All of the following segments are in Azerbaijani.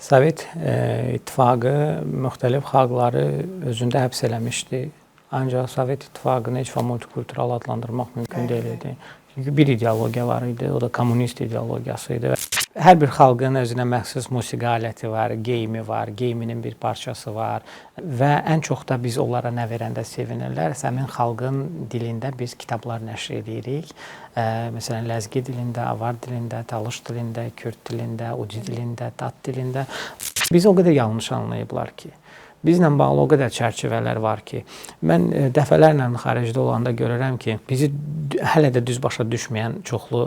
Sovet İttifaqı müxtəlif xalqları özündə həbs eləmişdi. Ancaq Sovet İttifaqını heç vaxt multikultural adlandırmaq mümkün deyil idi. Çünki bir ideologiya var idi, o da kommunist ideologiyası idi. Hər bir xalqın özünə məxsus musiqi aləti var, geyimi var, geyiminin bir parçası var və ən çox da biz onlara nə verəndə sevinirlər. Həmin xalqın dilində biz kitablar nəşr edirik. Məsələn, ləzgi dilində, avar dilində, talış dilində, kürd dilində, uci dilində, tat dilində. Biz o qədər yanlış anlayıblar ki, bizlə bağlı o qədər çərçivələr var ki, mən dəfələrlə xaricdə olanda görürəm ki, bizi hələ də düz başa düşməyən çoxlu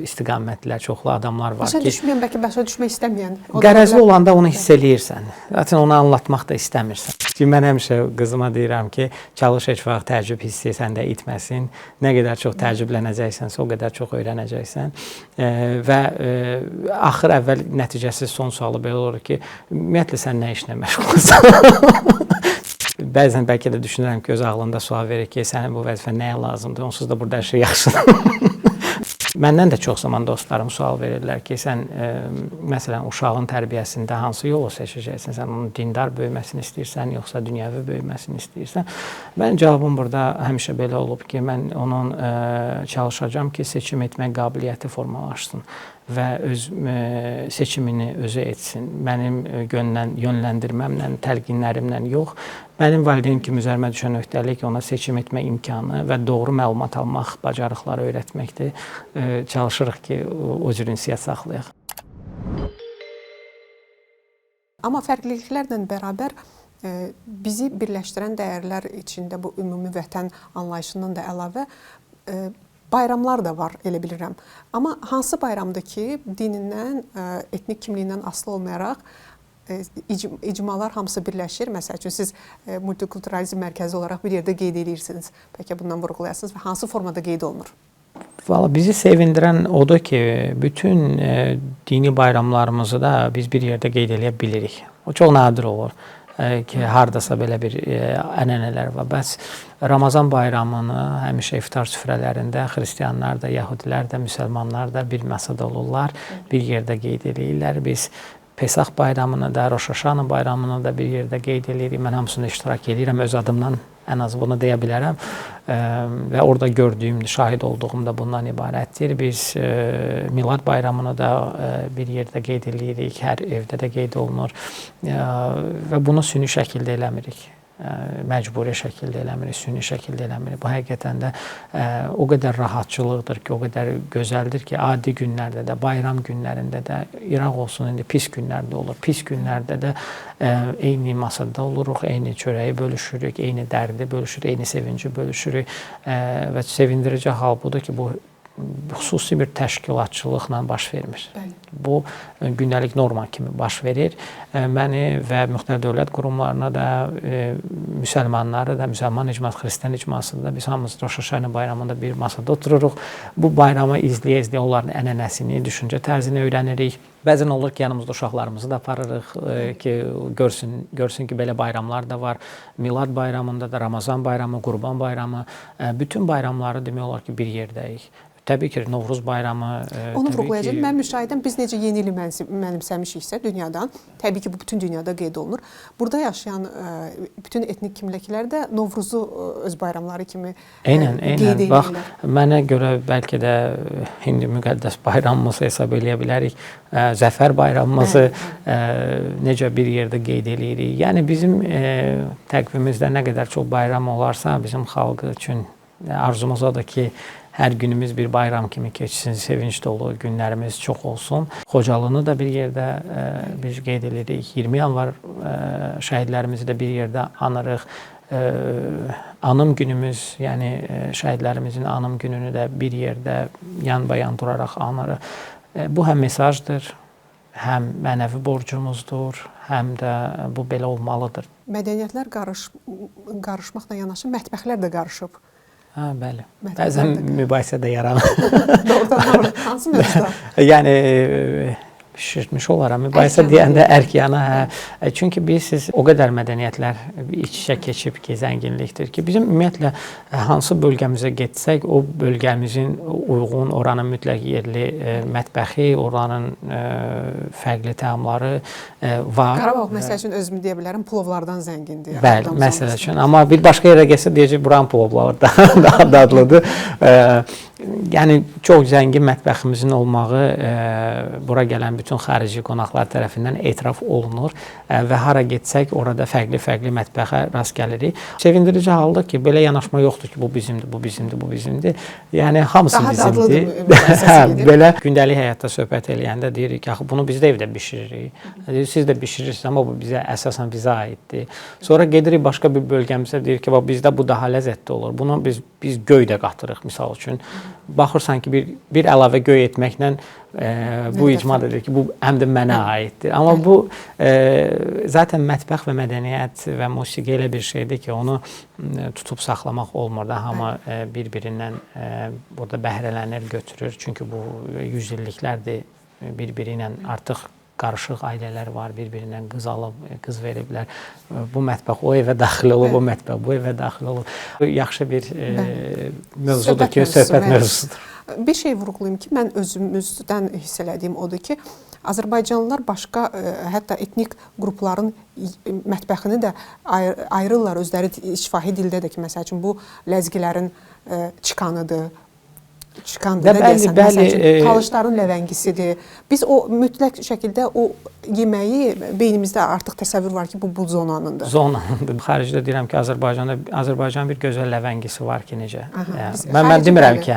istiqamətlər, çoxlu adamlar var ki, başa düşməyən, bəlkə başa düşmək istəməyən. Qərəzli olanda onu hiss eləyirsən. Zaten onu anlatmaq da istəmirsən. Ki mən həmişə qızıma deyirəm ki, çalış heç vaxt təəccüb hissi səndə itməsin. Nə qədər çox təəccüblənəcəksənsə, o qədər çox öyrənəcəksən. Və axır əvvəl nəticəsiz son sualı belə olur ki, ümumiyyətlə sən nə işlə məşğulsan? Bəzən bəlkə də düşünürəm ki, öz ağlında sual verir ki, sənin bu vəzifə nəyə lazımdır? Onsuz da burada hər şey yaxşıdır. Məndən də çox zaman dostlarım sual verirlər ki, sən məsələn uşağın tərbiyəsində hansı yolu seçəcəksən? Sən onun dindar böyüməsini istəyirsən, yoxsa dünyəvi böyüməsini istəyirsən? Mənim cavabım burada həmişə belə olub ki, mən onun çalışacağam ki, seçim etmək qabiliyyəti formalaşsın və öz seçimini özü etsin. Mənim yönləndirməmlə, təlqinlərimlə yox, mənim valideyn kimi üzərimə düşən öhdəlik ona seçim etmə imkanı və doğru məlumat almaq bacarıqları öyrətməkdir. Çalışırıq ki, o cür ünsiyyət saxlayaq. Amma fərqliliklərlə bərabər bizi birləşdirən dəyərlər içində bu ümumi vətən anlayışından da əlavə bayramlar da var, elə bilirəm. Amma hansı bayramdır ki, dinindən, etnik kimliyindən asılı olmayaraq icmalar hamısı birləşir? Məsəl üçün, siz multikulturalizm mərkəzi olaraq bir yerdə qeyd edirsiniz. Bəlkə bundan vurğulayasınız və hansı formada qeyd olunur? Valla bizi sevindirən odur ki, bütün dini bayramlarımızı da biz bir yerdə qeyd edə bilirik. O çox nadir olur ki, hardasa belə bir ənənələr var. Bəs Ramazan bayramını həmişə iftar süfrələrində xristianlar da, yəhudilər də, müsəlmanlar da bir masada olurlar, bir yerdə qeyd edirlər. Biz Pesach bayramını da, Rosh Hashanah bayramını da bir yerdə qeyd edirik. Mən hamısında iştirak edirəm, öz adımdan ən az bunu deyə bilərəm və orada gördüyüm, şahid olduğum da bundan ibarətdir. Biz Milad bayramını da bir yerdə qeyd edirik, hər evdə də qeyd olunur və bunu süni şəkildə eləmirik. Məcburi şəkildə eləmirik, süni şəkildə eləmirik. Bu həqiqətən də o qədər rahatçılıqdır ki, o qədər gözəldir ki, adi günlərdə də, bayram günlərində də, İraq olsun, indi pis günlərdə olur. Pis günlərdə də eyni masada oluruq, eyni çörəyi bölüşürük, eyni dərdi bölüşürük, eyni sevinci bölüşürük və sevindirici hal budur ki, bu xüsusi bir təşkilatçılıqla baş vermir. Bu gündəlik norma kimi baş verir. Məni və müxtəlif dövlət qurumlarına da, müsəlmanları da, müsəlman icması, xristian icmasını da biz hamımız Rosh Hashanah bayramında bir masada otururuq. Bu bayramı izləyə-izləyə onların ənənəsini, düşüncə tərzini öyrənirik. Bəzən olur ki, yanımızda uşaqlarımızı da aparırıq ki, görsün ki, belə bayramlar da var. Milad bayramında da, Ramazan bayramı, Qurban bayramı, bütün bayramları demək olar ki, bir yerdəyik. Təbii ki, Novruz bayramı... Onu vurğulayacağım. Mən müşahidən biz necə yeni ili mənimsəmişiksə dünyadan, təbii ki, bu bütün dünyada qeyd olunur. Burada yaşayan bütün etnik kimliklər də Novruzu öz bayramları kimi qeyd edirlər. Bax, mənə görə bəlkə də indi müqəddəs bayramımızı hesab eləyə bilərik. Zəfər bayramımızı necə bir yerdə qeyd edirik. Yəni, bizim təqvimimizdə nə qədər çox bayram olarsa, bizim xalqı üçün arzumuz odur ki, hər günümüz bir bayram kimi keçsin, sevinç dolu günlərimiz çox olsun. Xocalını da bir yerdə biz qeyd edirik. 20 yanvar şəhidlərimizi də bir yerdə anırıq. Anım günümüz, yəni şəhidlərimizin anım gününü də bir yerdə yan-bayan duraraq anırıq. Bu həm mesajdır, həm mənəvi borcumuzdur, həm də bu belə olmalıdır. Mədəniyyətlər qarışmaqla yanaşı mətbəxlər də qarışıb. Hə, bəli. Bəzən mübahisə də yaranır. Doğrudan, hansı mövzuda? Yəni, Bişirmiş olaram. Mübahisə deyəndə ərk yana, hə. Çünki bilirsiniz, o qədər mədəniyyətlər iç-içə keçib ki, zənginlikdir ki, bizim ümumiyyətlə hansı bölgəmizə getsək, o bölgəmizin uyğun, oranın mütləq yerli mətbəxi, oranın fərqli təamları var. Qarabağ məsəl üçün özümü deyə bilərəm, plovlardan zəngindir. Bəli, məsəl üçün. Amma bir başqa yerə gəlsə deyəcək, buranın plovları daha dadlıdır. Yəni çox zəngin mətbəximizin olmağı bura gələn bütün xarici qonaqlar tərəfindən etiraf olunur və hara getsək orada fərqli mətbəxə rast gəlirik. Sevindirici haldır ki, belə yanaşma yoxdur ki, bu bizimdir, bu bizimdir, bu bizimdir. Yəni hamısı bizimdir. Belə gündəlik həyatda söhbət eləyəndə deyirik ki, axı bunu biz də evdə bişiririk. Siz də bişirirsiniz, amma bu bizə əsasən bizə aiddir. Sonra gedirik başqa bir bölgəmizə, deyirik ki, bizdə bu daha ləzzətli olur. Bunu biz göy də qatırıq misal üçün. Baxırsan ki, bir əlavə göy etməklə bu icmad edir ki, bu həm də mənə aiddir. Amma bu zaten mətbəx və mədəniyyət və musiqi elə bir şeydir ki, onu tutub saxlamaq olmur da. Hamı bir-birindən burada bəhrələnir, götürür. Çünki bu yüzilliklərdir bir-biri ilə artıq qarışıq ailələr var, bir-birindən qız alıb, qız veriblər. Bu mətbəx o evə daxil olub, o mətbəx bu evə daxil olub. Yaxşı bir mövzudur ki, söhbət mövzusudur. Bir şey vurğulayım ki, mən özümüzdən hiss elədiyim odur ki, Azərbaycanlılar başqa, hətta etnik qrupların mətbəxini də ayırırlar özləri şifahi dildə də ki, məsəl üçün bu ləzgilərin çıkanıdır. Talışların ləvəngisidir. Biz o mütləq şəkildə o yeməyi beynimizdə artıq təsəvvür var ki, bu zonanındır. Zonanındır. Xaricdə deyirəm ki, Azərbaycanın bir gözəl ləvəngisi var ki, necə? Mən demirəm ki,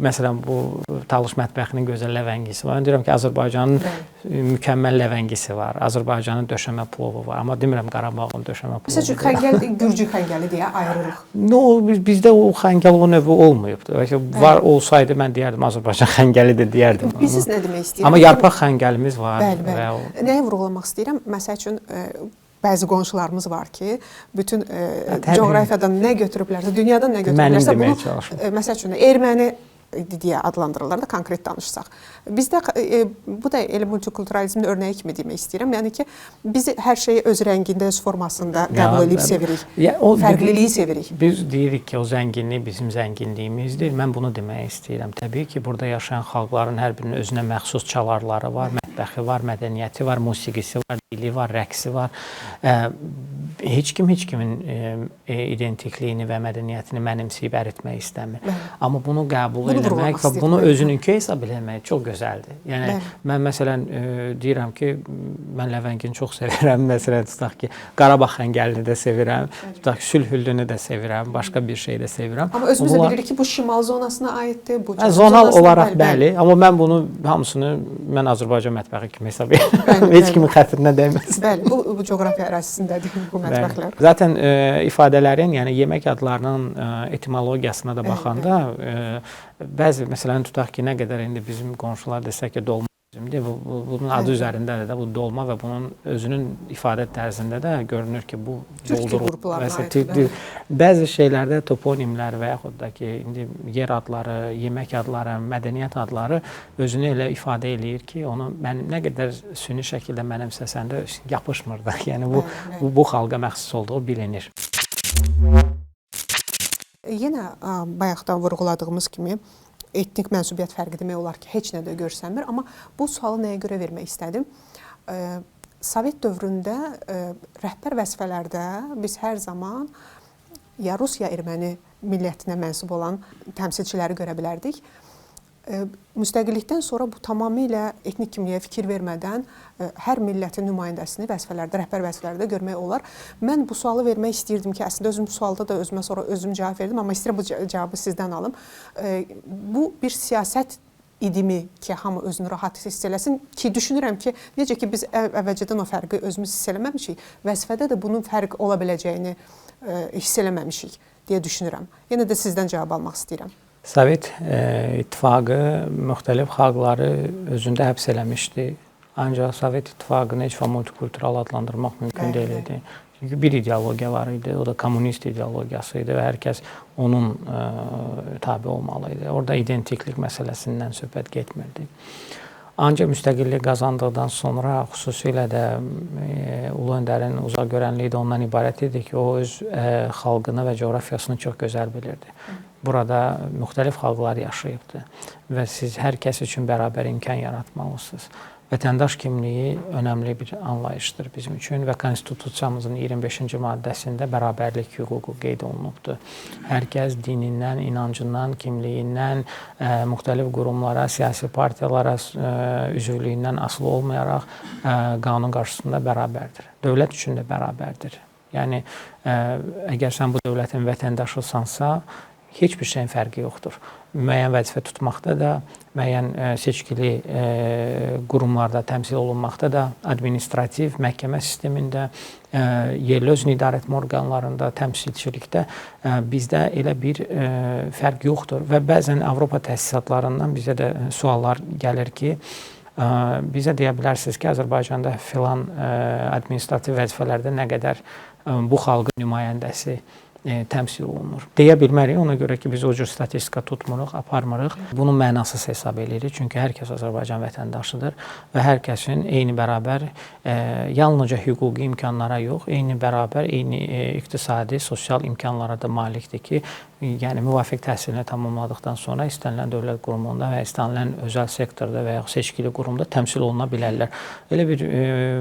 məsələn, bu talış mətbəxinin gözəl ləvəngisi var. Mən deyirəm ki, Azərbaycanın mükəmməl ləvəngisi var. Azərbaycanın döşəmə plovu var. Amma demirəm Qarabağın döşəmə plovu. Məsəl üçün, xəngəl, gürcü xəngəli deyə ayırırıq. Bizdə o xəngəl o növü olmayıbdır. Var olsaydı mən deyərdim Azərbaycan xəngəlidir deyərdim. Siz nə demək istəyirəm? Amma yarpaq xəngəlimiz var. Bəli. Nəyə vurğulamaq istəyirəm? Məsəl üçün bəzi qonşularımız var ki, bütün coğrafiyadan nə götürüblərsə, dünyadan nə götürüblərsə, bunu məsəl üçün erməni deyə adlandırırlar da, konkret danışsaq. Bizdə bu da elə multikulturalizmin örnəyi kimi demək istəyirəm. Yəni ki, biz hər şeyi öz rəngində, öz formasında qəbul edib sevirik. Fərqliliyi sevirik. Biz deyirik ki, o zənginlik bizim zənginliyimizdir. Mən bunu demək istəyirəm. Təbii ki, burada yaşayan xalqların hər birinin özünə məxsus çalarları var, mətbəxi var, mədəniyyəti var, musiqisi var, dili var, rəqsi var. Heç kimin identikliyini və mədəniyyətini mənimsəyib əritmək istəmir. Amma bunu qəbul eləmək və bunu özününkü hesab eləmək çox gözəldir. Yəni, mən məsələn deyirəm ki, mən ləvəngini çox sevirəm. Məsələn, tutaq ki, Qarabağ xəngəlini də sevirəm, tutaq ki, sülhüllünü də sevirəm, başqa bir şey də sevirəm. Amma özümüz də bilirik ki, bu şimal zonasına aiddir, bu zonal olaraq bəli. Amma mən bunu hamısını mən Azərbaycan mətbəxi kimi hesab edirəm. Heç kimin xətrinə dəyməz. Bəli, bu coğrafiya ərazisindədir bu mətbəxlər. Zaten ifadələrin, yəni yemək adlarının etimologiyasına da baxanda bəzi, məsələn, tutaq ki, nə qədər indi bizim qonşular desək ki, dolma üzümdür. Bunun adı üzərindədir də, bu dolma və bunun özünün ifadə tərzində də görünür ki, bu doldurulur. Bəzi şeylərdə toponimlər və yaxud da ki, indi yer adları, yemək adları, mədəniyyət adları özünü elə ifadə eləyir ki, onu nə qədər süni şəkildə mənimsəsən də yapışmır da. Yəni, bu xalqa məxsus olduğu bilinir. Yenə bayaqdan vurğuladığımız kimi etnik mənsubiyyət fərqi demək olar ki, heç nə də görsənmir. Amma bu sualı nəyə görə vermək istədim? Sovet dövründə rəhbər vəzifələrdə biz hər zaman ya Rus, ya erməni millətinə mənsub olan təmsilçiləri görə bilərdik. Müstəqillikdən sonra bu tamamilə etnik kimliyə fikir vermədən hər millətin nümayəndəsini vəzifələrdə, rəhbər vəzifələrdə görmək olar. Mən bu sualı vermək istəyirdim ki, əslində özüm sualda da özümə sonra özüm cavab verdim, amma istəyirəm bu cavabı sizdən alım. Bu bir siyasət idimi ki, hamı özünü rahat hiss eləsin ki, düşünürəm ki, necə ki biz əvvəlcədən o fərqi özümüz hiss eləməmişik, vəzifədə də bunun fərq ola biləcəyini hiss eləməmişik deyə düşünürəm. Yenə də sizdən cavab almaq istəyirəm. Sovet İttifaqı müxtəlif xalqları özündə həbs eləmişdi. Ancaq Sovet İttifaqını heç vaxt multikultural adlandırmaq mümkün deyildi. Çünki bir ideologiya var idi, o da kommunist ideologiyası idi və hər kəs onun tabi olmalı idi. Orada identiklik məsələsindən söhbət getmirdi. Ancaq müstəqillik qazandıqdan sonra xüsusilə də Ulu Öndərin uzaqgörənliyi də ondan ibarət idi ki, o öz xalqını və coğrafiyasını çox gözəl bilirdi. Burada müxtəlif xalqlar yaşayıbdı və siz hər kəs üçün bərabər imkan yaratmalısınız. Vətəndaş kimliyi önəmli bir anlayışdır bizim üçün və Konstitusiyamızın 25-ci maddəsində bərabərlik hüququ qeyd olunubdur. Hər kəs dinindən, inancından, kimliyindən, müxtəlif qurumlara, siyasi partiyalara üzvlüyündən asılı olmayaraq qanun qarşısında bərabərdir. Dövlət üçün də bərabərdir. Yəni, əgər sən bu dövlətin vətəndaşısansa, heç bir şeyin fərqi yoxdur. Müəyyən vəzifə tutmaqda da, müəyyən seçkili qurumlarda təmsil olunmaqda da, administrativ məhkəmə sistemində, yerli özünü idarə etmə orqanlarında, təmsilçilikdə bizdə elə bir fərq yoxdur və bəzən Avropa təsisatlarından bizə də suallar gəlir ki, bizə deyə bilərsiniz ki, Azərbaycanda filan administrativ vəzifələrdə nə qədər bu xalqın nümayəndəsi təmsil olunur. Deyə bilmərik, ona görə ki, biz o cür statistika tutmuruq, aparmırıq. Bunu mənasız hesab edirik, çünki hər kəs Azərbaycan vətəndaşıdır və hər kəsin eyni bərabər, yalnızca hüquqi imkanlara yox, eyni bərabər, eyni iqtisadi, sosial imkanlara da malikdir ki, yəni müvafiq təhsilini tamamladıqdan sonra istənilən dövlət qurumunda və istənilən özəl sektorda və yaxud seçkili qurumda təmsil oluna bilərlər. Elə bir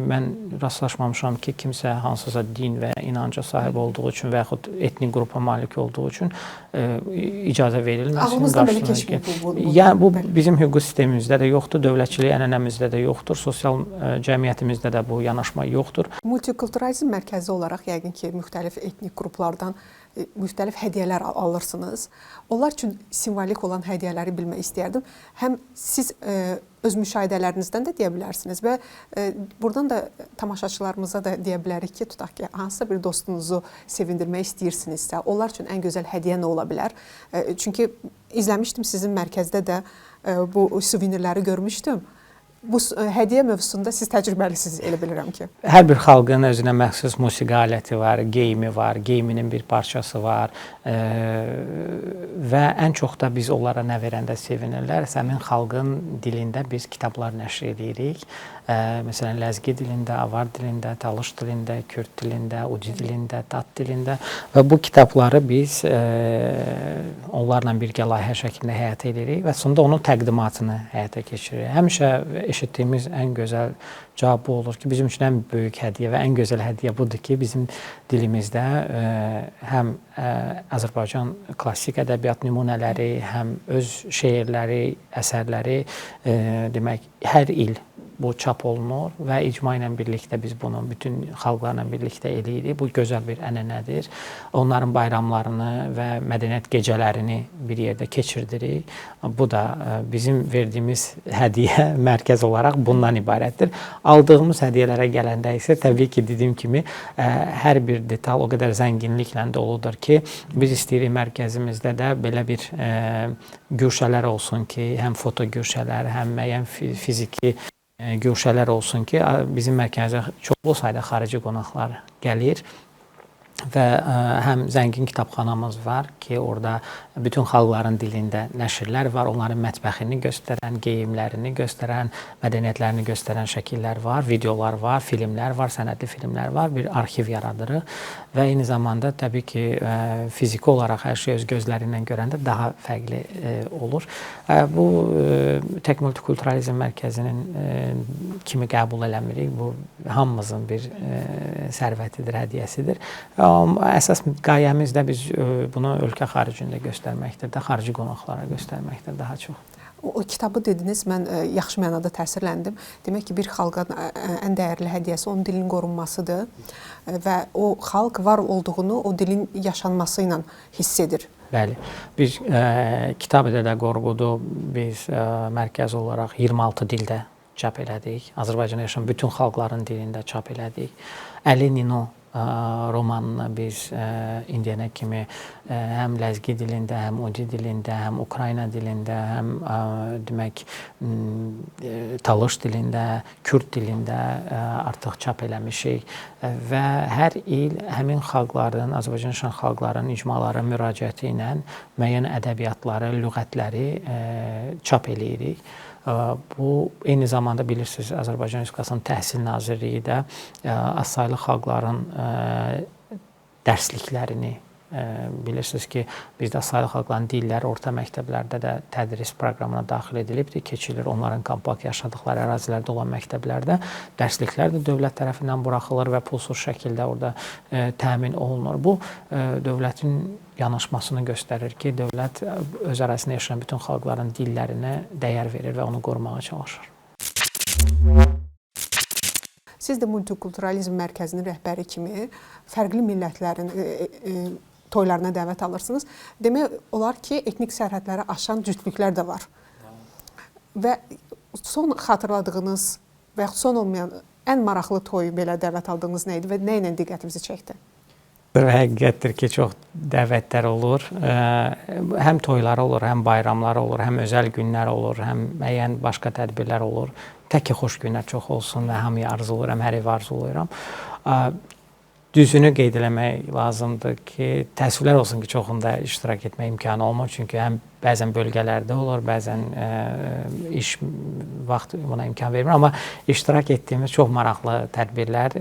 mən rastlaşmamışam ki, kimsə hansısa din və inanca sahib olduğu üçün və yaxud etnik qrupa malik olduğu üçün icazə verilməsin. Ağlınızda belə keçmir bu? Yəni, bu bizim hüquq sistemimizdə də yoxdur, dövlətçilik ənənəmizdə də yoxdur, sosial cəmiyyətimizdə də bu yanaşma yoxdur. Multikulturalizm mərkəzi olaraq yəqin ki, müxtəlif etnik qruplardan müxtəlif hədiyyələr alırsınız. Onlar üçün simvolik olan hədiyyələri bilmək istəyərdim. Həm siz öz müşahidələrinizdən də deyə bilərsiniz və buradan da tamaşaçılarımıza da deyə bilərik ki, tutaq ki, hansısa bir dostunuzu sevindirmək istəyirsinizsə, onlar üçün ən gözəl hədiyyə nə ola bilər? Çünki izləmişdim sizin mərkəzdə də bu suvenirləri görmüşdüm. Bu hədiyyə mövzusunda siz təcrübəlisiniz, elə bilirəm ki. Hər bir xalqın özünə məxsus musiqi aləti var, geyimi var, geyiminin bir parçası var və ən çox da biz onlara nə verəndə sevinirlər. Həmin xalqın dilində biz kitablar nəşr edirik. Məsələn, ləzgi dilində, avar dilində, talış dilində, kürd dilində, uci dilində, tat dilində və bu kitabları biz onlarla birgə layihə şəklində həyata edirik və sonunda onun təqdimatını həyata keçiririk. Həmişə eşitdiyimiz ən gözəl cavab bu olur ki, bizim üçün ən böyük hədiyyə və ən gözəl hədiyyə budur ki, bizim dilimizdə həm Azərbaycan klassik ədəbiyyat nümunələri, həm öz şeirləri, əsərləri demək, hər il bu çap olunur və icma ilə birlikdə biz bunu bütün xalqlarla birlikdə eləyirik. Bu gözəl bir ənənədir. Onların bayramlarını və mədəniyyət gecələrini bir yerdə keçirdirik. Bu da bizim verdiyimiz hədiyyə mərkəz olaraq bundan ibarətdir. Aldığımız hədiyyələrə gələndə isə təbii ki, dediyim kimi hər bir detal o qədər zənginliklə doludur ki, biz istəyirik mərkəzimizdə də belə bir güşələr olsun ki, həm foto güşələr, həm müəyyən fiziki güşələr olsun ki, bizim mərkəzə çoxlu sayda xarici qonaqlar gəlir və həm zəngin kitabxanamız var ki, orada bütün xalqların dilində nəşrlər var, onların mətbəxini göstərən, geyimlərini göstərən, mədəniyyətlərini göstərən şəkillər var, videolar var, filmlər var, sənədli filmlər var, bir arxiv yaradırıq və eyni zamanda təbii ki, fiziki olaraq hər şey öz gözləri ilə görəndə daha fərqli olur. Bu tək multikulturalizm mərkəzinin kimi qəbul eləmirik, bu hamımızın bir sərvətidir, hədiyyəsidir. Əsas qayəmiz də biz bunu ölkə xaricində göstərməkdir, də xarici qonaqlara göstərməkdir daha çox. O kitabı dediniz, mən yaxşı mənada təsirləndim. Demək ki, bir xalqın ən dəyərli hədiyyəsi onun dilinin qorunmasıdır və o xalq var olduğunu o dilin yaşanması ilə hiss edir. Bəli, biz Kitabi-Dədə Qorqudu biz mərkəz olaraq 26 dildə çap elədik. Azərbaycanda yaşayan bütün xalqların dilində çap elədik. Əli Nino romanını biz indiyənə kimi həm ləzgi dilində, həm uci dilində, həm Ukrayna dilində, həm demək talış dilində, kürd dilində artıq çap eləmişik və hər il həmin xalqların, Azərbaycan yaşayan xalqların icmaları müraciəti ilə müəyyən ədəbiyyatları, lüğətləri çap eləyirik. Bu eyni zamanda bilirsiniz, Azərbaycan Respublikasının Təhsil Nazirliyi də azsaylı xalqların dərsliklərini bilirsiniz ki, bizdə azsaylı xalqların dilləri orta məktəblərdə də tədris proqramına daxil edilibdir, keçilir. Onların kompakt yaşadıkları ərazilərdə olan məktəblərdə dərsliklər də dövlət tərəfindən buraxılır və pulsuz şəkildə orada təmin olunur. Bu, dövlətin yanaşmasını göstərir ki, dövlət öz ərazisində yaşayan bütün xalqların dillərinə dəyər verir və onu qorumağa çalışır. Siz də multikulturalizm mərkəzinin rəhbəri kimi fərqli millətlərin toylarına dəvət alırsınız. Demək olar ki, etnik sərhədləri aşan cütlüklər də var. Və son xatırladığınız və yaxud son olmayan ən maraqlı toyu belə dəvət aldığınız nə idi və nə ilə diqqətinizi çəkdi? Həqiqətdir ki, çox dəvətlər olur. Həm toylar olur, həm bayramlar olur, həm özəl günlər olur, həm müəyyən başqa tədbirlər olur. Tək ki, xoş günlər çox olsun və hamıya arzulayıram, hər ev arzulayıram. Düzünü qeyd eləmək lazımdır ki, təəssüflər olsun ki, çoxunda iştirak etmək imkanı olmur. Çünki həm bəzən bölgələrdə olur, bəzən iş vaxt buna imkan vermir. Amma iştirak etdiyimiz çox maraqlı tədbirlər,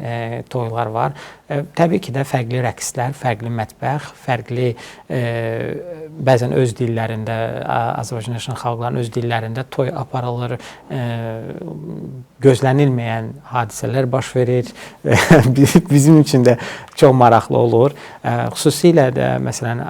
toylar var. Təbii ki də fərqli rəqslər, fərqli mətbəx, fərqli bəzən öz dillərində, Azərbaycan yaşayan xalqların öz dillərində toy aparılır. Gözlənilməyən hadisələr baş verir. Bizim üçün də çox maraqlı olur. Xüsusilə də məsələn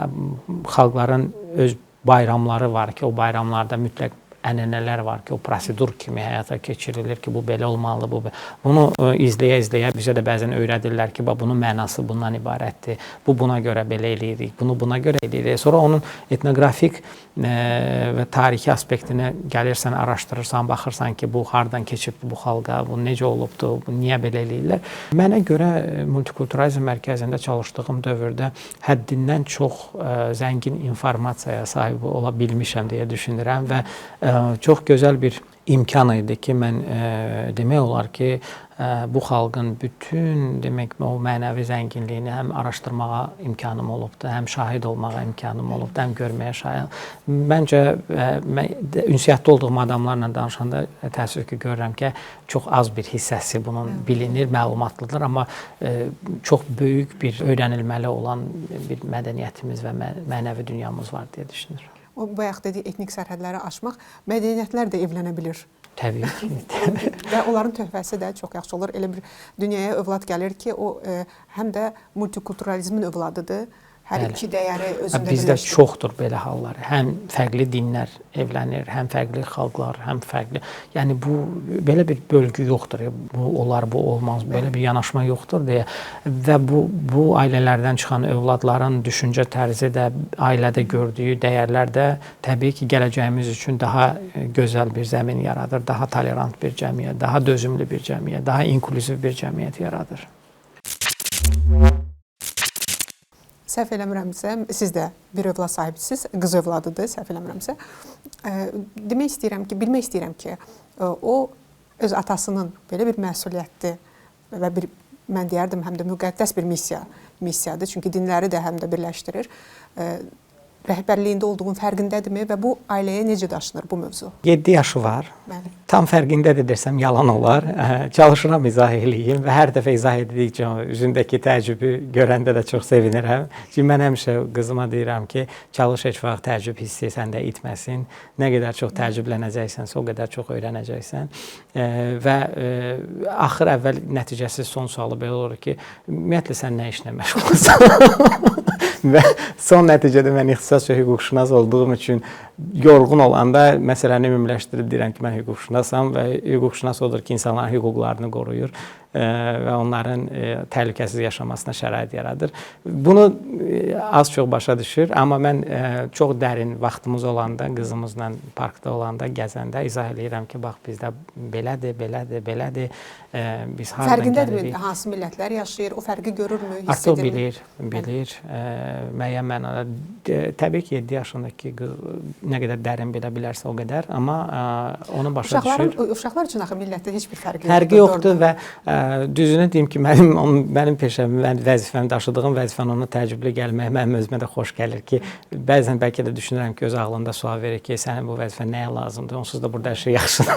xalqların öz bayramları var ki, o bayramlarda mütləq ənənələr var ki, o prosedur kimi həyata keçirilir ki, bu belə olmalıdır. Bunu izləyə-izləyə bizə də bəzən öyrədirlər ki, bunun mənası bundan ibarətdir. Bu buna görə belə eləyirik, bunu buna görə eləyirik. Sonra onun etnoqrafik və tarixi aspektinə gəlirsən, araşdırırsan, baxırsan ki, bu hardan keçibdir bu xalqa, bu necə olubdur, bu niyə belə eləyirlər. Mənə görə multikulturalizm mərkəzində çalışdığım dövrdə həddindən çox zəngin informasiyaya sahib ola bilmişəm deyə düşünürəm və çox gözəl bir imkan idi ki, mən demək olar ki, bu xalqın bütün demək o mənəvi zənginliyini həm araşdırmağa imkanım olubdu, həm şahid olmağa imkanım olubdu, həm görməyə şahid. Məncə ünsiyyətdə olduğum adamlarla danışanda təəssüf ki, görürəm ki, çox az bir hissəsi bunun bilinir, məlumatlıdır, amma çox böyük bir öyrənilməli olan bir mədəniyyətimiz və mənəvi dünyamız var deyə düşünürəm. O bayaq dediyi etnik sərhədləri aşmaq, mədəniyyətlər də evlənə bilir. Təbii ki. Və onların töhfəsi də çox yaxşı olur. Elə bir dünyaya övlad gəlir ki, o həm də multikulturalizmin övladıdır. Hər iki dəyəri özündə birləşdirir. Bizdə çoxdur belə hallar. Həm fərqli dinlər evlənir, həm fərqli xalqlar, həm fərqli. Yəni bu belə bir bölgü yoxdur. Bu olar, bu olmaz. Belə bir yanaşma yoxdur deyə və bu ailələrdən çıxan övladların düşüncə tərzi də, ailədə gördüyü dəyərlər də təbii ki, gələcəyimiz üçün daha gözəl bir zəmin yaradır, daha tolerant bir cəmiyyət, daha dözümlü bir cəmiyyət, daha inklüziv bir cəmiyyət yaradır. Səhv eləmirəmsə, siz də bir övlad sahibisiniz, qız övladıdır, səhv eləmirəmsə. Bilmək istəyirəm ki, o öz atasının belə bir məsuliyyətli və mən deyərdim, həm də müqəddəs bir missiyadır. Çünki dinləri də həm də birləşdirir. Rəhbərliyində olduğun fərqindədirmi və bu ailəyə necə daşınır bu mövzu? 7 yaşı var. Bəli. Tam fərqindədir dersəm yalan olar. Çalışıram izah eləyim və hər dəfə izah edildikcə üzündəki təəccübü görəndə də çox sevinirəm. Çünki mən həmişə qızıma deyirəm ki, çalış heç vaxt təəccüb hissi səndə itməsin. Nə qədər çox təəccüblənəcəksənsə, o qədər çox öyrənəcəksən. Və axır əvvəl nəticəsiz son sualı belə olur ki, ümumiyyətlə sən nə işlə məşğulsan? Və son nəticədə mən ixtisas və hüquqşünas olduğum üçün yorğun olanda məsələni ümumiləşdirib deyirəm ki, mən hüquqşünasam və hüquqşünas odur ki, insanların hüquqlarını qoruyur və onların təhlükəsiz yaşamasına şərait yaradır. Bunu az-çox başa düşür, amma mən çox dərin vaxtımız olanda, qızımızla parkda olanda, gəzəndə izah eləyirəm ki, bax bizdə belədir, belədir, belədir. Biz hardan gəlirik? Fərqindədir, hansı millətlər yaşayır, o fərqi görürmü, hiss edirmi? Artıq bilir. Müəyyən mənada. Təbii ki, 7 yaşındakı qız nə qədər dərin bilə bilərsə o qədər, amma onu başa düşür. Uşaqlar üçün axı millətdə heç bir fərqi yoxdur və Düzünü deyim ki, mənim peşəm, vəzifəm, daşıdığım vəzifən ona təəccüblü gəlmək mənim özümə də xoş gəlir ki, bəzən bəlkə də düşünürəm ki, öz ağlında sual verir ki, sənin bu vəzifə nəyə lazımdır? Onsuz da burada hər şey yaxşıdır.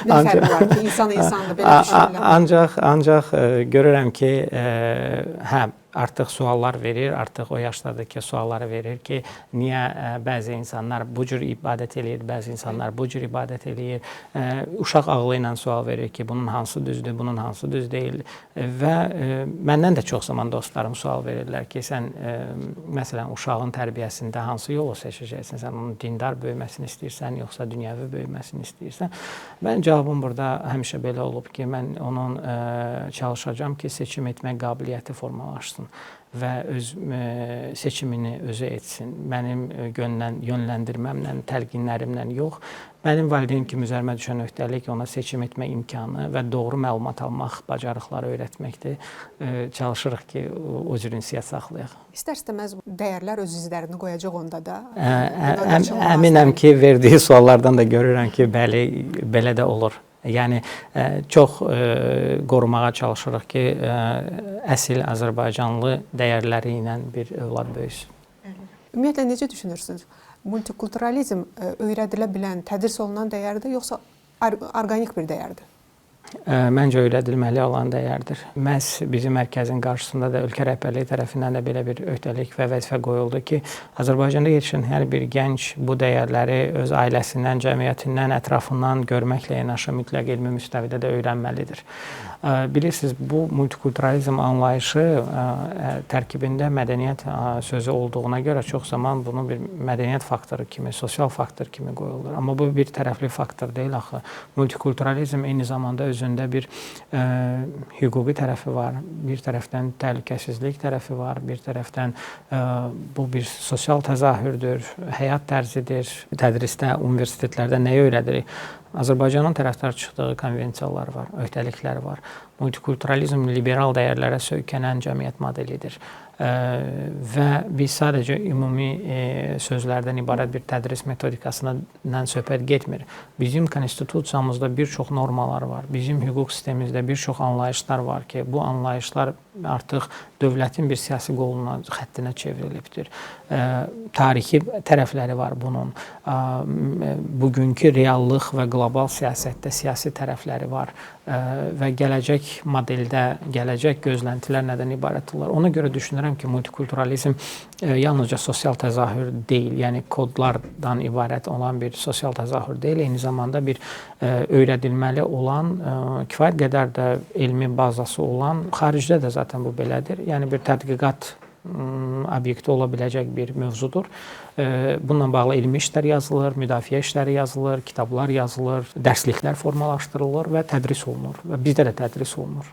Nə fərqi var ki, insan insandır, belə düşünürəm. Ancaq görürəm ki, hə, artıq suallar verir, artıq o yaşlardakı sualları verir ki, niyə bəzi insanlar bu cür ibadət eləyir, bəzi insanlar bu cür ibadət eləyir. Uşaq ağlı ilə sual verir ki, bunun hansı düzdür, bunun hansı düz deyil. Və məndən də çox zaman dostlarım sual verirlər ki, sən məsələn uşağın tərbiyəsində hansı yolu seçəcəksən? Sən onun dindar böyüməsini istəyirsən, yoxsa dünyəvi böyüməsini istəyirsən? Mənim cavabım burada həmişə belə olub ki, mən onun çalışacağam ki, seçim etmək qabiliyyəti formalaşsın və öz seçimini özü etsin. Mənim yönləndirməmlə, təlqinlərimlə yox, mənim valideyn kimi üzərimə düşən öhdəlik ona seçim etmə imkanı və doğru məlumat almaq bacarıqları öyrətməkdir. Çalışırıq ki, o cür ünsiyyət saxlayaq. İstər-istəməz dəyərlər öz izlərini qoyacaq onda da. Əminəm ki, verdiyi suallardan da görürəm ki, bəli, belə də olur. Yəni, çox qorumağa çalışırıq ki, əsil Azərbaycanlı dəyərləri ilə bir övlad böyüsün. Ümumiyyətlə, necə düşünürsünüz? Multikulturalizm öyrədilə bilən, tədris olunan dəyərdir, yoxsa orqanik bir dəyərdir? Məncə öyrədilməli olan dəyərdir. Məhz bizim mərkəzin qarşısında da ölkə rəhbərliyi tərəfindən də belə bir öhdəlik və vəzifə qoyuldu ki, Azərbaycanda yetişən hər bir gənc bu dəyərləri öz ailəsindən, cəmiyyətindən, ətrafından görməklə yanaşı mütləq elmi müstəvidə də öyrənməlidir. Bilirsiniz, bu multikulturalizm anlayışı tərkibində mədəniyyət sözü olduğuna görə çox zaman bunu bir mədəniyyət faktoru kimi, sosial faktor kimi qoyulur. Amma bu bir tərəfli faktor deyil axı. Multikulturalizm eyni zamanda özündə bir hüquqi tərəfi var, bir tərəfdən təhlükəsizlik tərəfi var, bir tərəfdən bu bir sosial təzahürdür, həyat tərzidir. Tədrisdə, universitetlərdə nəyi öyrədirik? Azərbaycanın tərəfdar çıxdığı konvensiyalar var, öhdəliklər var. Multikulturalizm liberal dəyərlərə söykənən cəmiyyət modelidir. Və biz sadəcə ümumi sözlərdən ibarət bir tədris metodikasından söhbət getmir. Bizim konstitusiyamızda bir çox normalar var. Bizim hüquq sistemimizdə bir çox anlayışlar var ki, bu anlayışlar artıq dövlətin bir siyasi qoluna, xəttinə çevrilibdir. Tarixi tərəfləri var bunun. Bugünkü reallıq və qlobal siyasətdə siyasi tərəfləri var və gələcək modeldə, gələcək gözləntilər nədən ibarətdirlər. Ona görə düşünürəm ki, multikulturalizm yalnızca sosial təzahür deyil, yəni kodlardan ibarət olan bir sosial təzahür deyil, eyni zamanda bir öyrədilməli olan, kifayət qədər də elmi bazası olan, xaricdə də zaten bu belədir, yəni bir tədqiqat obyekti ola biləcək bir mövzudur. Bununla bağlı elmi işlər yazılır, müdafiə işləri yazılır, kitablar yazılır, dərsliklər formalaşdırılır və tədris olunur. Və bizdə də tədris olunur.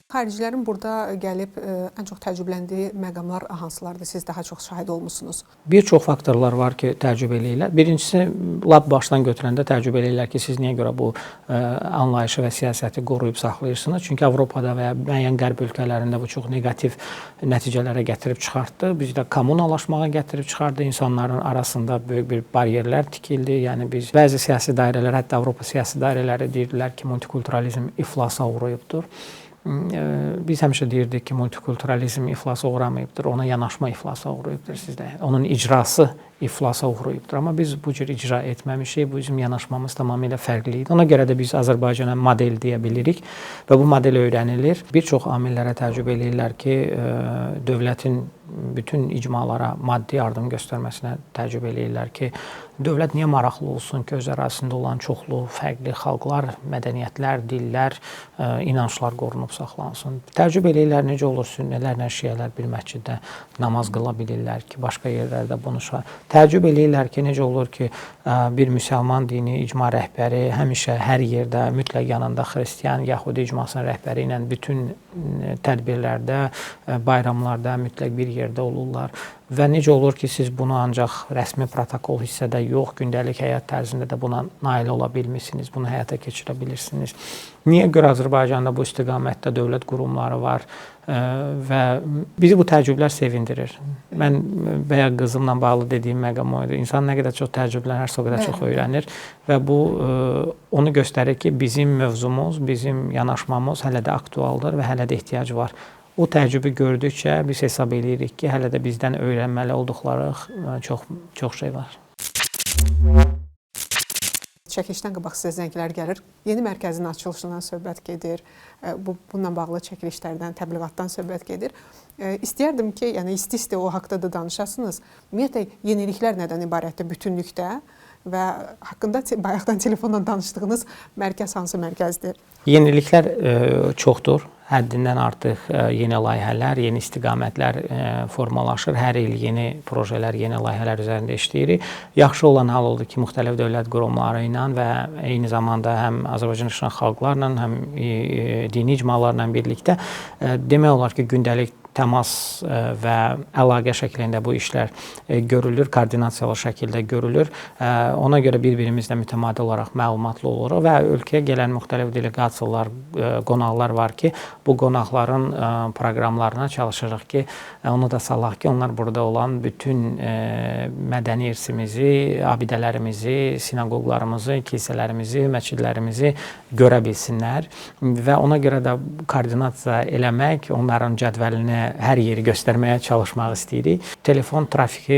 Xaricilərin burada gəlib ən çox təəccübləndiyi məqamlar hansılardır? Siz daha çox şahid olmusunuz. Bir çox faktorlar var ki, təəccüb eləyirlər. Birincisi, lap başdan götürəndə təəccüb eləyirlər ki, siz niyə görə bu anlayışı və siyasəti qoruyub saxlayırsınız? Çünki Avropada və ya müəyyən qərb ölkələrində bu çox neqativ nəticələrə gətirib çıxartdı. Bizdə kommunalaşmağa gətirib çıxardı. İnsanların arasında böyük bir baryerlər tikildi. Yəni biz bəzi siyasi dairələr, hətta Avropa siyasi dairələri deyirdilər ki, multikulturalizm iflasa uğrayıbdır. Biz həmişə deyirdik ki, multikulturalizm iflasa uğramayıbdır, ona yanaşma iflasa uğrayıbdır sizdə. Onun icrası iflasa uğrayıbdır. Amma biz bu cür icra etməmişik, bizim yanaşmamız tamamilə fərqli idi. Ona görə də biz Azərbaycana model deyə bilirik və bu model öyrənilir. Bir çox amillərə təəccüb eləyirlər ki, dövlətin bütün icmalara maddi yardım göstərməsinə təəccüb eləyirlər ki, dövlət niyə maraqlı olsun ki, öz ərazisində olan çoxlu fərqli xalqlar, mədəniyyətlər, dillər, inanclar qorunub saxlansın. Təəccüb eləyirlər necə olur sünnələrlə şiələr bir məsciddə namaz qıla bilirlər ki, başqa yerlərdə bunu təəccüb eləyirlər ki, necə olur ki, bir müsəlman dini icma rəhbəri həmişə hər yerdə mütləq yanında xristian, yəhudi icmasının rəhbəri ilə bütün tədbirlərdə, bayramlarda mütləq bir yerdə olurlar və necə olur ki, siz bunu ancaq rəsmi protokol hissədə yox, gündəlik həyat tərzində də buna nail ola bilmirsiniz, bunu həyata keçirə bilirsiniz. Niyə görə Azərbaycanda bu istiqamətdə dövlət qurumları var və bizi bu təəccüblər sevindirir. Mən bayaq qızımla bağlı dediyim məqam o idi. İnsan nə qədər çox təəccüblənərsə, o qədər çox öyrənir və bu onu göstərir ki, bizim mövzumuz, bizim yanaşmamız hələ də aktualdır və hələ də ehtiyac var. O təəccübü gördükcə biz hesab edirik ki, hələ də bizdən öyrənməli olduqları çox şey var. Çəkilişdən qabaq sizə zənglər gəlir. Yeni mərkəzin açılışından söhbət gedir. Bununla bağlı çəkilişlərdən, təbliğatdan söhbət gedir. İstəyərdim ki, yəni isti-isti o haqda da danışasınız. Ümumiyyətlə, yeniliklər nədən ibarətdir bütünlükdə və haqqında bayaqdan telefonla danışdığınız mərkəz hansı mərkəzdir? Yeniliklər çoxdur. Həddindən artıq yeni layihələr, yeni istiqamətlər formalaşır. Hər il yeni projelər, yeni layihələr üzərində işləyirik. Yaxşı olan hal oldu ki, müxtəlif dövlət qurumları ilə və eyni zamanda həm Azərbaycan yaşayan xalqlarla, həm dini icmalarla birlikdə demək olar ki, gündəlik təmas və əlaqə şəklində bu işlər görülür, koordinasiyalı şəkildə görülür. Ona görə bir-birimizlə mütəmadi olaraq məlumatlı oluruq və ölkəyə gələn müxtəlif delegasiyalar, qonaqlar var ki, bu qonaqların proqramlarına çalışırıq ki, onu da salaq ki, onlar burada olan bütün mədəni irsimizi, abidələrimizi, sinagoglarımızı, kilsələrimizi, məscidlərimizi görə bilsinlər və ona görə də koordinasiya eləmək, onların cədvəlini hər yeri göstərməyə çalışmaq istəyirik. Telefon trafiki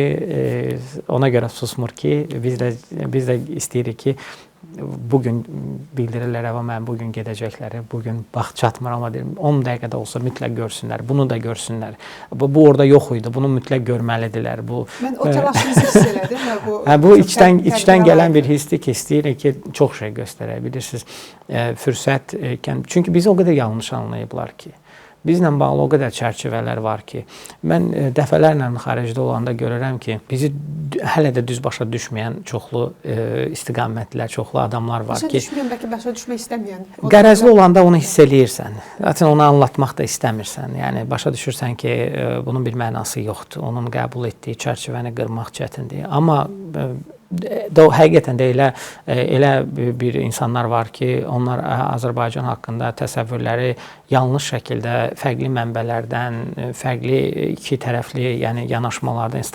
ona görə susmur ki, biz də istəyirik ki, bugün bildirirlər və mən bugün gedəcəkləri, bugün vaxt çatmır, amma deyim, 10 dəqiqədə olsa mütləq görsünlər, bunu da görsünlər. Bu orada yox idi, bunu mütləq görməlidirlər. Mən o təlaşınızı hiss elədim və bu... Bu içdən gələn bir hissdir ki, istəyirik ki, çox şey göstərək, bilirsiniz, fürsət, çünki bizi o qədər yanlış anlayıblar ki, bizlə bağlı o qədər çərçivələr var ki, mən dəfələrlə xaricdə olanda görürəm ki, bizi hələ də düz başa düşməyən çoxlu istiqamətlər, çoxlu adamlar var ki... Başa düşməyən, bəlkə başa düşmək istəməyən... Qərəzli olanda onu hiss eləyirsən. Zaten onu anlatmaq da istəmirsən. Yəni, başa düşürsən ki, bunun bir mənası yoxdur. Onun qəbul etdiyi çərçivəni qırmaq çətindir. Amma həqiqətən də elə bir insanlar var ki, onlar Azərbaycan haqqında təsəvvürləri yanlış şəkildə fərqli mənbələrdən, fərqli iki tərəfli, yəni yanaşmalardan,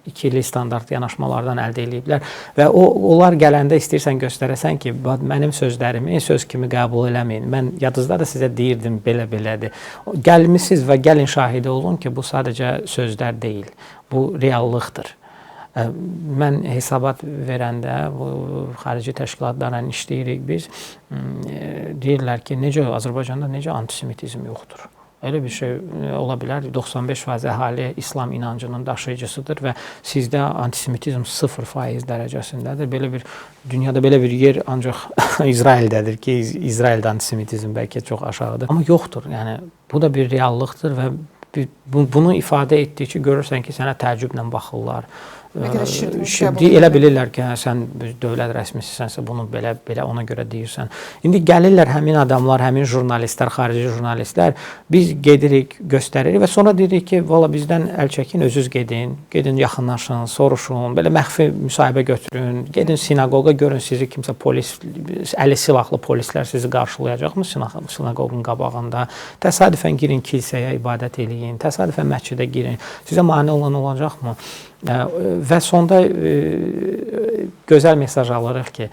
ikili standart yanaşmalardan əldə ediblər və onlar gələndə istəyirsən göstərəsən ki, mənim sözlərimi söz kimi qəbul eləməyin. Mən yadınızda da sizə deyirdim, belə-belədir. Gəlmisiniz və gəlin şahidi olun ki, bu sadəcə sözlər deyil, bu reallıqdır. Mən hesabat verəndə, xarici təşkilatlarla işləyirik biz, deyirlər ki, Azərbaycanda necə antisemitizm yoxdur? Elə bir şey ola bilər, 95% əhali İslam inancının daşıyıcısıdır və sizdə antisemitizm 0% dərəcəsindədir. Dünyada belə bir yer ancaq İsraildədir ki, İsraildə antisemitizm bəlkə çox aşağıdır. Amma yoxdur, yəni bu da bir reallıqdır və bunu ifadə etdikcə görürsən ki, sənə təəccüblə baxırlar. Elə bilirlər ki, sən dövlət rəsmisisənsə, bunu belə ona görə deyirsən. İndi gəlirlər həmin adamlar, həmin jurnalistlər, xarici jurnalistlər, biz gedirik, göstəririk və sonra deyirik ki, valla bizdən əl çəkin, özünüz gedin yaxınlaşın, soruşun, belə məxfi müsahibə götürün, gedin sinagoqa görün, sizi kimsə polis, əli silahlı polislər sizi qarşılayacaqmı sinaqoqun qabağında, təsadüfən girin kilsəyə, ibadət eləyin, təsadüfən məscidə girin, sizə mane olan olacaqmı? Və sonda gözəl mesaj alırıq ki,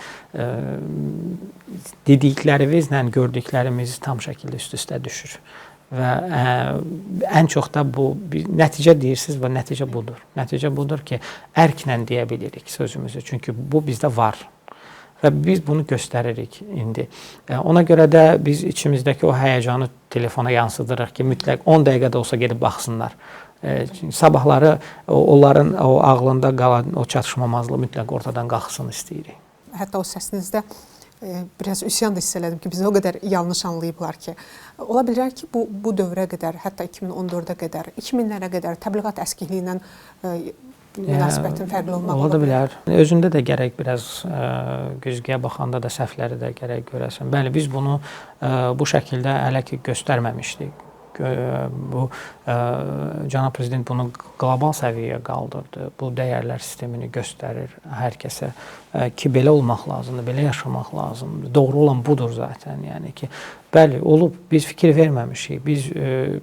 dediklərimizlə gördüklərimiz tam şəkildə üst-üstə düşür. Və ən çox da bu, nəticə deyirsiniz və nəticə budur. Nəticə budur ki, ərklə deyə bilirik sözümüzü, çünki bu bizdə var. Və biz bunu göstəririk indi. Ona görə də biz içimizdəki o həyəcanı telefona yansıdırıq ki, mütləq 10 dəqiqədə olsa gedib baxsınlar. Sabahları onların o ağlında qalan o çatışmamazlığı mütləq ortadan qalxsın istəyirik. Hətta o səsinizdə biraz üsyan da hiss elədim ki, bizi o qədər yanlış anlayıblar ki, ola bilər ki, bu dövrə qədər, hətta 2014-ə qədər, 2000-lərə qədər təbliğat əskikliyi ilə münasibətin fərqli olmaq ola bilər. Özündə də gərək biraz güzgüyə baxanda da səhvləri də gərək görəsən. Bəli, biz bunu bu şəkildə hələ ki göstərməmişdik. Bu cənab prezident bunu qlobal səviyyəyə qaldırdı. Bu dəyərlər sistemini göstərir hər kəsə ki, belə olmaq lazımdır, belə yaşamaq lazımdır. Doğru olan budur zaten. Yəni ki, bəli, olub, biz fikir verməmişik. Biz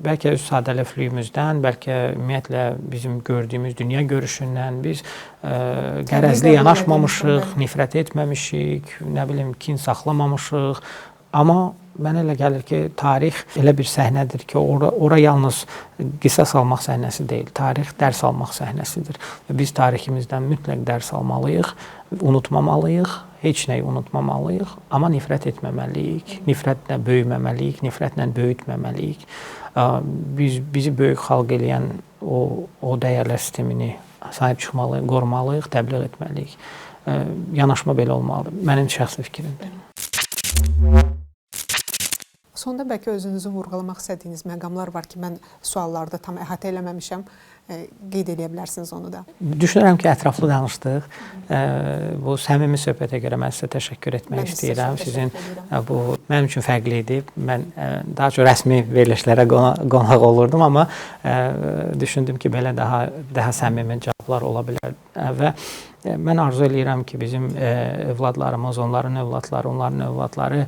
bəlkə öz sadəlövlüyümüzdən, bəlkə ümumiyyətlə bizim gördüyümüz dünya görüşündən biz qərəzli yanaşmamışıq, nifrət etməmişik, nə bilim, kin saxlamamışıq. Amma mənə elə gəlir ki, tarix elə bir səhnədir ki, ora yalnız qisas almaq səhnəsi deyil, tarix dərs almaq səhnəsidir. Biz tariximizdən mütləq dərs almalıyıq, unutmamalıyıq, heç nəyi unutmamalıyıq, amma nifrət etməməliyik, nifrətlə böyüməməliyik, nifrətlə böyütməməliyik. Bizi böyük xalq eləyən o dəyərlər sistemini sahib çıxmalıyıq, qorumalıyıq, təbliğ etməliyik. Yanaşma belə olmalıdır. Mənim şəxsi fikrimdir. Sonda bəlkə özünüzü vurğulamaq istədiyiniz məqamlar var ki, mən suallarda tam əhatə eləməmişəm. Qeyd edə bilərsiniz onu da. Düşünürəm ki, ətraflı danışdıq. Bu səmimi söhbətə görə mən sizə təşəkkür etmək istəyirəm. Sizin bu mənim üçün fərqli idi. Mən daha çox rəsmi verilişlərə qonaq olurdum, amma düşündüm ki, belə daha səmimi cavablar ola bilər. Və mən arzu edirəm ki, bizim övladlarımız, onların övladları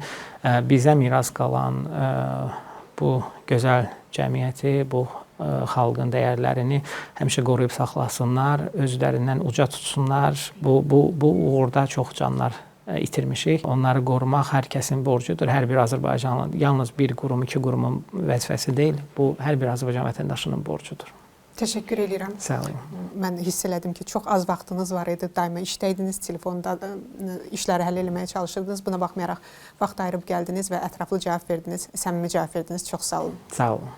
bizə miras qalan bu gözəl cəmiyyəti, bu xalqın dəyərlərini həmişə qoruyub saxlasınlar, özlərindən uca tutsunlar. Bu uğurda çox canlar itirmişik. Onları qorumaq hər kəsin borcudur. Hər bir Azərbaycanlı, yalnız bir qurum, iki qurumun vəzifəsi deyil. Bu hər bir Azərbaycan vətəndaşının borcudur. Təşəkkür edirəm. Sağ olun. Mən hiss elədim ki, çox az vaxtınız var idi. Daima işdəydiniz, telefonda işləri həll etməyə çalışırdınız. Buna baxmayaraq vaxt ayırıb gəldiniz və ətraflı cavab verdiniz, səmimi cavab verdiniz. Çox sağ olun. Sağ olun.